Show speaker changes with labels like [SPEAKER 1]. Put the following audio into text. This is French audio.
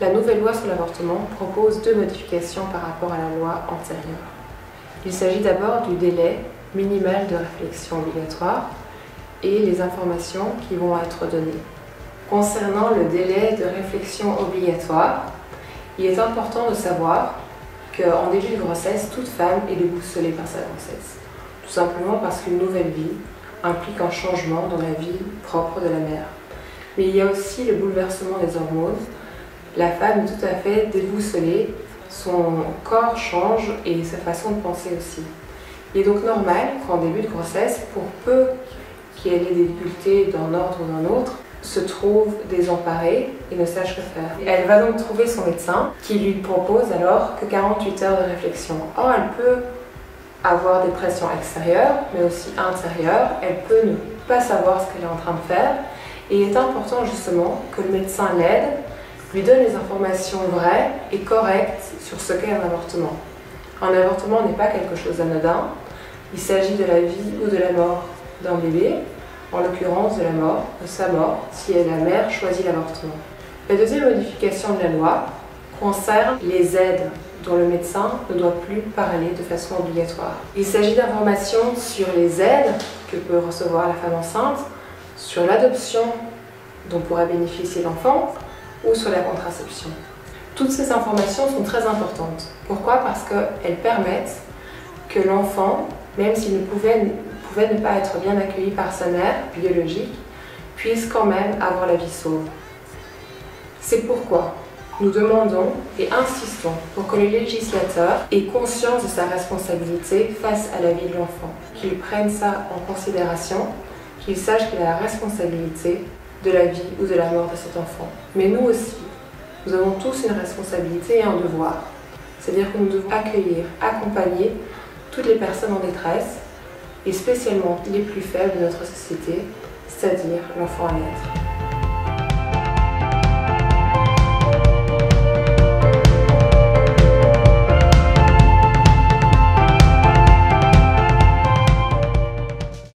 [SPEAKER 1] La nouvelle loi sur l'avortement propose 2 modifications par rapport à la loi antérieure. Il s'agit d'abord du délai minimal de réflexion obligatoire et les informations qui vont être données. Concernant le délai de réflexion obligatoire, il est important de savoir qu'en début de grossesse, toute femme est déboussolée par sa grossesse. Tout simplement parce qu'une nouvelle vie implique un changement dans la vie propre de la mère. Mais il y a aussi le bouleversement des hormones. La femme est tout à fait déboussolée, son corps change et sa façon de penser aussi. Il est donc normal qu'en début de grossesse, pour peu qu'elle ait des difficultés d'un ordre ou d'un autre, se trouve désemparée et ne sache que faire. Elle va donc trouver son médecin qui lui propose alors que 48 heures de réflexion. Or, elle peut avoir des pressions extérieures, mais aussi intérieures. Elle peut ne pas savoir ce qu'elle est en train de faire. Et il est important justement que le médecin l'aide, lui donne les informations vraies et correctes sur ce qu'est un avortement. Un avortement n'est pas quelque chose d'anodin. Il s'agit de la vie ou de la mort d'un bébé, en l'occurrence de la mort, de sa mort, si la mère choisit l'avortement. La deuxième modification de la loi concerne les aides dont le médecin ne doit plus parler de façon obligatoire. Il s'agit d'informations sur les aides que peut recevoir la femme enceinte, sur l'adoption dont pourrait bénéficier l'enfant ou sur la contraception. Toutes ces informations sont très importantes. Pourquoi? Parce qu'elles permettent que l'enfant, même s'il ne pouvait ne pas être bien accueilli par sa mère biologique, puisse quand même avoir la vie sauve. C'est pourquoi nous demandons et insistons pour que le législateur ait conscience de sa responsabilité face à la vie de l'enfant, qu'il prenne ça en considération, qu'il sache qu'il a la responsabilité de la vie ou de la mort de cet enfant. Mais nous aussi, nous avons tous une responsabilité et un devoir. C'est-à-dire que nous devons accueillir, accompagner toutes les personnes en détresse, et spécialement les plus faibles de notre société, c'est-à-dire l'enfant à naître.